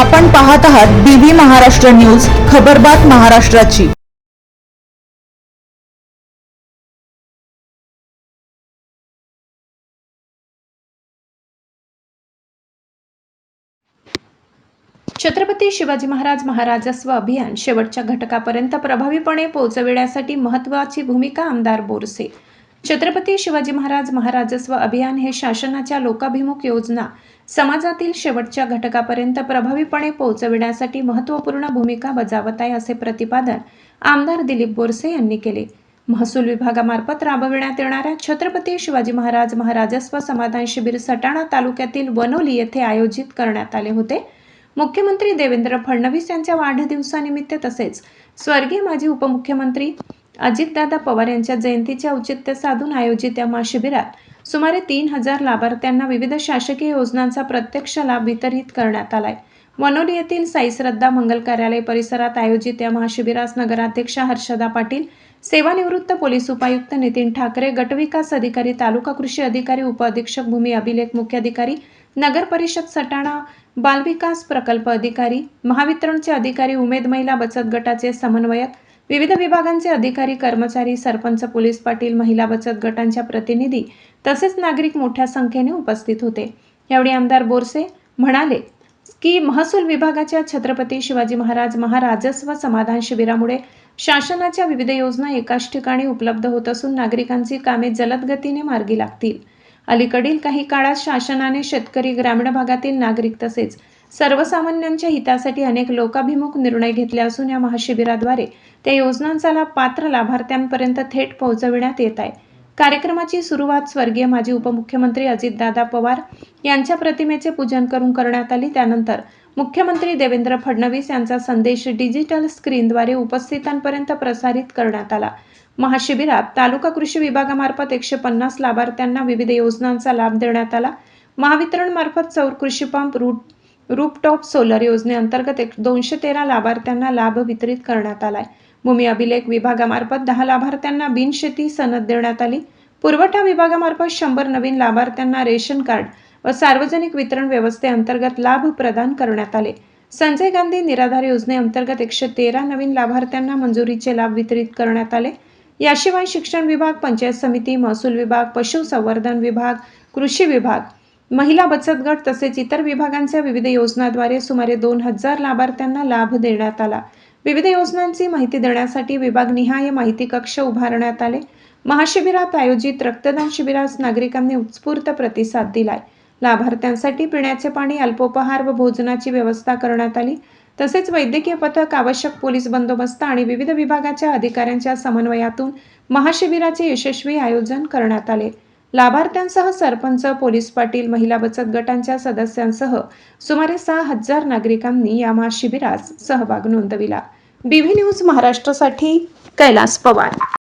आपण पाहत आहात बीबी महाराष्ट्र न्यूज, खबरबात महाराष्ट्राची। छत्रपती शिवाजी महाराज महाराजस्व अभियान शेवटच्या घटकापर्यंत प्रभावीपणे पोहोचविण्यासाठी महत्त्वाची भूमिका आमदार बोरसे। छत्रपती शिवाजी महाराज महाराजस्व अभियान हे शासनाच्या लोकाभिमुख योजना समाजातील शेवटच्या घटकापर्यंत प्रभावीपणे पोहोचविण्यासाठी महत्त्वपूर्ण भूमिका बजावत आहे, असे प्रतिपादन आमदार दिलीप बोरसे यांनी केले। महसूल विभागामार्फत राबविण्यात येणाऱ्या छत्रपती शिवाजी महाराज महाराजस्व समाधान शिबिर सटाणा तालुक्यातील वनोली येथे आयोजित करण्यात आले होते। मुख्यमंत्री देवेंद्र फडणवीस यांच्या वाढदिवसानिमित्त तसेच स्वर्गीय माजी उपमुख्यमंत्री अजितदादा पवार यांच्या जयंतीचे औचित्य साधून आयोजित या महाशिबिरात सुमारे 3000 लाभार्थ्यांना विविध शासकीय योजनांचा प्रत्यक्ष लाभ वितरित करण्यात आलाय। वनोली येथील साई श्रद्धा मंगल कार्यालय परिसरात आयोजित या महाशिबिरास नगराध्यक्षा हर्षदा पाटील, सेवानिवृत्त पोलीस उपायुक्त नितीन ठाकरे, गटविकास अधिकारी, तालुका कृषी अधिकारी, उपअधीक्षक भूमी अभिलेख मुख्याधिकारी, नगर परिषद सटाणा, बालविकास प्रकल्प अधिकारी, महावितरणचे अधिकारी, उमेद महिला बचत गटाचे समन्वयक, विविध विभागांचे अधिकारी कर्मचारी, सरपंच, पोलीस पाटील, महिला बचत गटांच्या प्रतिनिधी तसेच नागरिक मोठ्या संख्येने उपस्थित होते। यावेळी आमदार बोरसे म्हणाले की महसूल विभागाच्या छत्रपती शिवाजी महाराज महाराजस्व समाधान शिबिरामुळे शासनाच्या विविध योजना एकाच ठिकाणी उपलब्ध होत असून नागरिकांची कामे जलद गतीने मार्गी लागतील। अलीकडील काही काळात शासनाने शेतकरी, ग्रामीण भागातील नागरिक तसेच सर्वसामान्यांच्या हितासाठी अनेक लोकाभिमुख निर्णय घेतले असून या महाशिबिराद्वारे त्या योजनांचा लाभ पात्र लाभार्थ्यांपर्यंत थेट पोहोचविण्यात येत आहे। कार्यक्रमाची सुरुवात स्वर्गीय माजी उपमुख्यमंत्री अजितदादा पवार यांच्या प्रतिमेचे पूजन करून करण्यात आली। त्यानंतर मुख्यमंत्री देवेंद्र फडणवीस यांचा संदेश डिजिटल स्क्रीनद्वारे उपस्थितांपर्यंत प्रसारित करण्यात आला। महाशिबिरात तालुका कृषी विभागामार्फत 150 लाभार्थ्यांना विविध योजनांचा लाभ देण्यात आला। महावितरण मार्फत सौर कृषी पंप, रूफटॉप सोलर योजनेअंतर्गत 213 लाभार्थ्यांना लाभ वितरित करण्यात आलाय। भूमी अभिलेख विभागामार्फत 10 लाभार्थ्यांना बिनशेती सनद देण्यात आली। पुरवठा विभागामार्फत 100 नवीन लाभार्थ्यांना रेशन कार्ड व सार्वजनिक वितरण व्यवस्थेअंतर्गत लाभ प्रदान करण्यात आले। संजय गांधी निराधार योजनेअंतर्गत 113 नवीन लाभार्थ्यांना मंजुरीचे लाभ वितरित करण्यात आले। याशिवाय शिक्षण विभाग, पंचायत समिती, महसूल विभाग, पशुसंवर्धन विभाग, कृषी विभाग, महिला बचत गट तसेच इतर विभागांच्या विविध योजनांद्वारे सुमारे 2000 लाभार्थ्यांना लाभ देण्यात आला। विविध योजनांची माहिती देण्यासाठी विभागनिहाय माहिती कक्ष उभारण्यात आले। महाशिबिरात आयोजित रक्तदान शिबिरास नागरिकांनी उत्स्फूर्त प्रतिसाद दिलाय। लाभार्थ्यांसाठी पिण्याचे पाणी, अल्पोपहार व भोजनाची व्यवस्था करण्यात आली। तसेच वैद्यकीय पथक, आवश्यक पोलीस बंदोबस्त आणि विविध विभागाच्या अधिकाऱ्यांच्या समन्वयातून महाशिबिराचे यशस्वी आयोजन करण्यात आले। लाभार्थ्यांसह सरपंच, पोलीस पाटील, महिला बचत गटांच्या सदस्यांसह सुमारे 6000 नागरिकांनी या महाशिबिरात सहभाग नोंदविला। बीबी न्यूज महाराष्ट्रासाठी कैलास पवार।